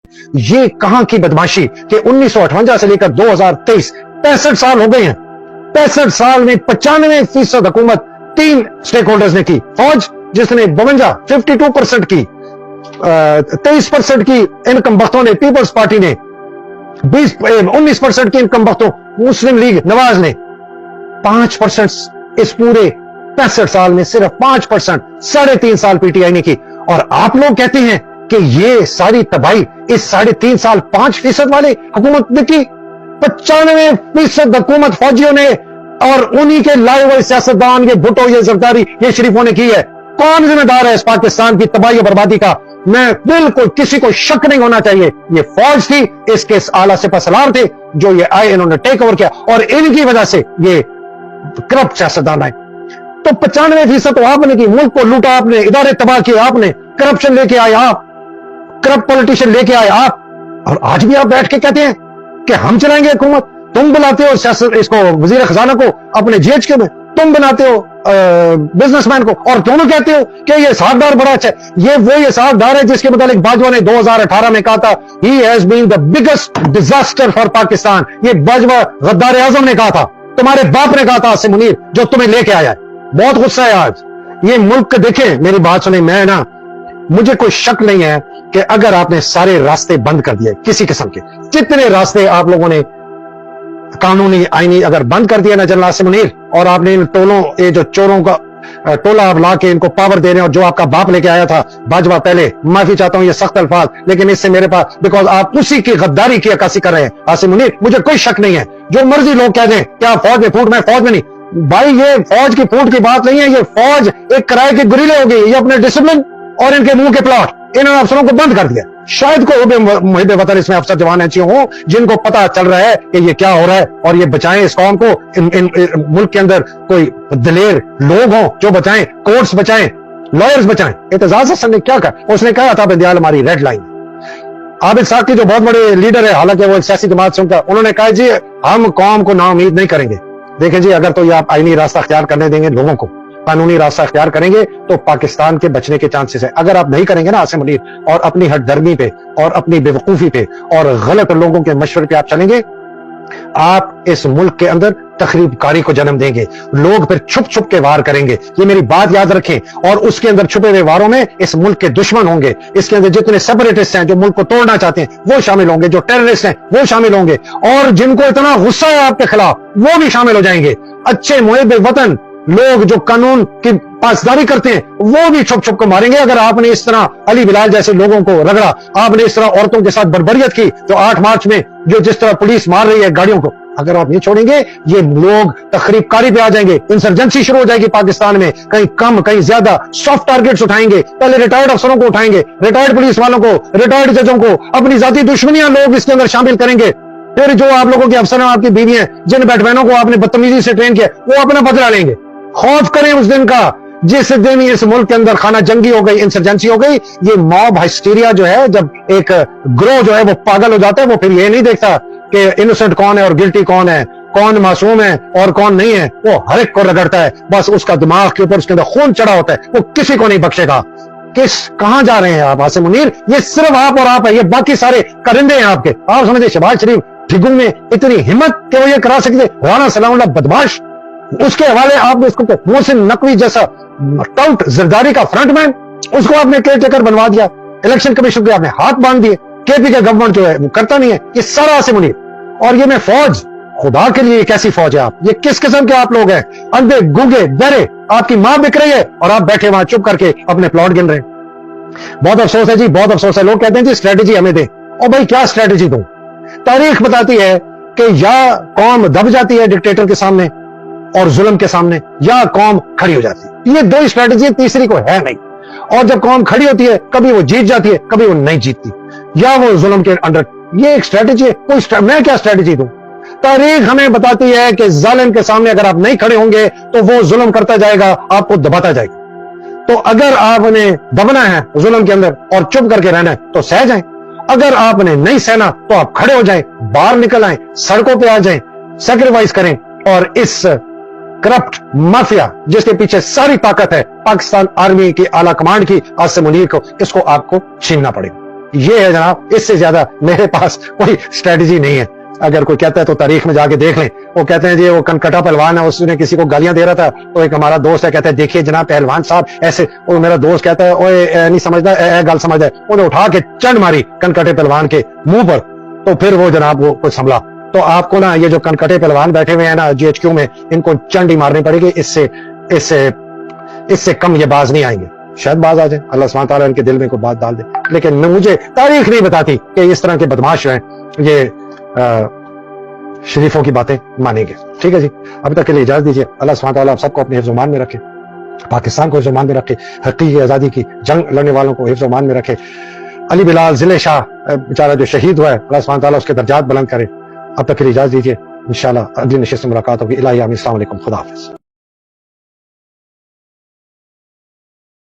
ये कहां की बदमाशी कि 1958 से लेकर 2023 65 साल हो गए हैं। 65 साल में 95% हुकूमत 3 स्टेक होल्डर्स ने की। फौज जिसने 52% की, 23% की इनकम बख्तों ने, पीपल्स पार्टी ने 19% की इनकम बख्तों मुस्लिम लीग नवाज ने, 5% इस पूरे 65 साल में सिर्फ 5%, 3.5 साल पीटीआई ने की। और आप लोग कहते हैं कि ये सारी तबाही इस 3.5 साल 5% वाले हुकूमत ने की। 95% हुकूमत फौजियों ने और उन्हीं के लाए हुए सियासतदान, ये भुट्टो, ये जरदारी, ये शरीफों ने की है। कौन जिम्मेदार है इस पाकिस्तान की तबाही और बर्बादी का? मैं बिल्कुल किसी को शक नहीं होना चाहिए। ये फौज थी, इसके आला सिपहसालार थे जो ये आए, इन्होंने टेक ओवर किया और इनकी वजह से ये करप्ट सियासतदान आए। तो 95% तो आपने की, मुल्क को लूटा आपने, इदारे तबाह किए आपने, करप्शन लेके आए आप, करप्ट पॉलिटिशियन लेके आए आप, और आज भी आप बैठ के कहते हैं कि हम चलाएंगे हुकूमत। तुम बुलाते हो सियासत इसको, वजीर खजाना को अपने जीएचके में, तुम बनाते हो बिजनेसमैन को, और दोनों कहते हो कि ये साहबदार बड़ा अच्छा है। ये वो ये साहबदार है जिसके मुतालिक बाजवा ने 2018 में कहा था, he has been the biggest disaster for Pakistan. ये बाजवा गद्दार आजम ने कहा था, तुम्हारे बाप ने कहा था, आसिम मुनीर, जो तुम्हें लेके आया है। बहुत गुस्सा है आज ये मुल्क। देखें मेरी बात सुने, मैं ना, मुझे कोई शक नहीं है कि अगर आपने सारे रास्ते बंद कर दिए किसी किस्म के, जितने रास्ते आप लोगों ने कानूनी आईनी अगर बंद कर दिया ना जनरल आसिम मुनीर, और आपने इन टोलों, ये जो चोरों का टोला आप ला के इनको पावर दे रहे हैं, और जो आपका बाप लेके आया था बाजवा, पहले माफी चाहता हूं ये सख्त अल्फाज, लेकिन इससे मेरे पास, बिकॉज आप उसी की गद्दारी की अक्कासी कर रहे हैं आसिम मुनीर। मुझे कोई शक नहीं है, जो मर्जी लोग कह दें क्या फौज में फूट, मैं फौज में नहीं भाई, ये फौज की फूट की बात नहीं है। ये फौज एक किराए की गुरीले हो गई। ये अपने डिसिप्लिन और इनके मुंह के प्लॉट, इन्होंने अफसरों को बंद कर दिया। शायद कोई मुहिब वतन इसमें अफसर जवान ऐसे हों जिनको पता चल रहा है कि ये क्या हो रहा है, और ये बचाएं इस कौम को। इन मुल्क के अंदर कोई दलेर लोग हों जो बचाएं, कोर्ट्स बचाएं, लॉयर्स बचाएं। एतजाज हसन ने क्या कहा? उसने कहा था बंदियाल हमारी रेड लाइन। आबिद साकी जो बहुत बड़े लीडर है, हालांकि वो एक सियासी जमात से उनका, उन्होंने कहा जी हम कौम को नाउम्मीद नहीं करेंगे। देखें जी, अगर तो ये आप आईनी रास्ता अख्तियार करने देंगे लोगों को, कानूनी रास्ता अख्तियार करेंगे, तो पाकिस्तान के बचने के चांसेस है। अगर आप नहीं करेंगे ना आसिम मुनीर, और अपनी हठधर्मी पे और अपनी बेवकूफी पे और गलत लोगों के मशवरे पे आप चलेंगे, आप इस मुल्क के अंदर तखरीबकारी को जन्म देंगे। लोग फिर छुप छुप के वार करेंगे। ये मेरी बात याद रखें। और उसके अंदर छुपे हुए वारों में इस मुल्क के दुश्मन होंगे। इसके अंदर जितने सेपरेटिस्ट हैं जो मुल्क को तोड़ना चाहते हैं वो शामिल होंगे, जो टेररिस्ट हैं वो शामिल होंगे, और जिनको इतना गुस्सा है आपके खिलाफ वो भी शामिल हो जाएंगे। अच्छे मुहिब वतन लोग जो कानून की पासदारी करते हैं वो भी छुप छुप को मारेंगे। अगर आपने इस तरह अली बिलाल जैसे लोगों को रगड़ा, आपने इस तरह औरतों के साथ बर्बरियत की, जो 8 मार्च में जो जिस तरह पुलिस मार रही है गाड़ियों को, अगर आप नहीं छोड़ेंगे, ये लोग तखरीबकारी पे आ जाएंगे। इंसर्जेंसी शुरू हो जाएगी पाकिस्तान में, कहीं कम कहीं ज्यादा सॉफ्ट टारगेट्स उठाएंगे। पहले रिटायर्ड अफसरों को उठाएंगे, रिटायर्ड पुलिस वालों को, रिटायर्ड जजों को, अपनी जाती दुश्मनियां लोग इसके अंदर शामिल करेंगे। फिर जो आप लोगों के अफसर हैं, आपकी बीवी हैं, जिन बैटमैनों को आपने बदतमीजी से ट्रेन किया, वो अपना बदला लेंगे। खौफ करें उस दिन का जिस दिन इस मुल्क के अंदर खाना जंगी हो गई, इंसर्जेंसी हो गई। ये मॉब हाइस्टीरिया जो है, जब एक ग्रोह जो है वो पागल हो जाता है, वो फिर ये नहीं देखता कि इनोसेंट कौन है और गिल्टी कौन है, कौन मासूम है और कौन नहीं है। वो हर एक को रगड़ता है। बस उसका दिमाग के ऊपर उसके अंदर खून चढ़ा होता है, वो किसी को नहीं बख्शेगा। कहां जा रहे हैं आप आसिम मुनीर? ये सिर्फ आप और आप है, ये बाकी सारे परिंदे हैं आपके। आप समझे शहबाज शरीफ ठिगुम में इतनी हिम्मत कि वो ये करा सकते? राणा सलामुल्लाह बदमाश, उसके हवाले आपने उसको मोहसिन नकवी जैसा टाउट जरदारी का फ्रंटमैन, उसको आपने केयर टेकर बनवा दिया। इलेक्शन कमीशन के आपने हाथ बांध दिए। केपी का गवर्नमेंट जो है वो करता नहीं है। ये सारा आसिम मुनीर। और ये मैं फौज, खुदा के लिए कैसी फौज है आप? ये किस किस्म के आप लोग हैं? अंधे गूंगे बहरे, आपकी मां बिक रही है और आप बैठे वहां चुप करके अपने प्लॉट गिन रहे हैं। बहुत अफसोस है जी, बहुत अफसोस है। लोग कहते हैं जी स्ट्रेटेजी हमें दे। और भाई क्या स्ट्रेटेजी दूं? तारीख बताती है कि या कौम दब जाती है डिक्टेटर के सामने और जुल्म के सामने, या कौम खड़ी हो जाती है। ये 2 स्ट्रेटेजी, तीसरी को है नहीं। और जब कौम खड़ी होती है, कभी वो जीत जाती है, कभी वो नहीं जीतती, या वो जुल्म के अंडर। ये एक स्ट्रेटेजी है। मैं क्या स्ट्रेटेजी दूं? तारीख हमें बताती है कि जालिम के सामने अगर आप नहीं खड़े होंगे तो वो जुल्म करता जाएगा, आपको दबाता जाएगा। तो अगर आपने दबना है जुल्म के अंदर और चुप करके रहना है तो सह जाएं। अगर आपने नहीं सहना तो आप खड़े हो जाएं, बाहर निकल आएं, सड़कों पे आ जाएं, सैक्रिफाइस करें, और इस करप्ट माफिया जिसके पीछे सारी ताकत है पाकिस्तान आर्मी की आला कमांड की, आसिम मुनीर को, इसको आपको छीनना पड़ेगा। یہ ہے جناب، اس سے زیادہ میرے پاس کوئی اسٹریٹجی نہیں ہے. اگر کوئی کہتا ہے تو تاریخ میں جا کے دیکھ لیں. وہ کہتے ہیں جی وہ کنکٹا پہلوان ہے، اس نے کسی کو گالیاں دے رہا تھا، تو ایک ہمارا دوست ہے کہتا ہے دیکھیے جناب پہلوان صاحب ایسے. وہ میرا دوست کہتا ہے اوے نہیں سمجھتا، گل سمجھتا ہے. انہیں اٹھا کے چنڈ ماری کنکٹے پہلوان کے منہ پر، تو پھر وہ جناب وہ کچھ سنبھلا. تو آپ کو نا یہ جو کنکٹے پہلوان بیٹھے ہوئے ہیں نا GHQ میں، ان کو چنڈ ہی مارنی پڑے گی. اس سے کم یہ باز نہیں آئیں گے. شاید باز آ جائیں، اللہ سبحانہ تعالیٰ ان کے دل میں کوئی بات ڈال دے. لیکن مجھے تاریخ نہیں بتاتی کہ اس طرح کے بدماش ہیں یہ شریفوں کی باتیں مانیں گے. ٹھیک ہے جی، ابھی تک کے لیے اجازت دیجیے. اللہ سبحانہ تعالیٰ آپ سب کو اپنے حفظ و امان میں رکھے، پاکستان کو حفظ و امان میں رکھے، حقیقی آزادی کی جنگ لڑنے والوں کو حفظ و امان میں رکھے. علی بلال ضلع شاہ بیچارہ جو شہید ہوا ہے، اللہ سبحانہ تعالیٰ اس کے درجات بلند کرے. اب تک کے لیے اجازت دیجیے، انشاءاللہ اگلی نشست میں ملاقات ہوگی. الہی آمین. السلام علیکم، خدا حافظ.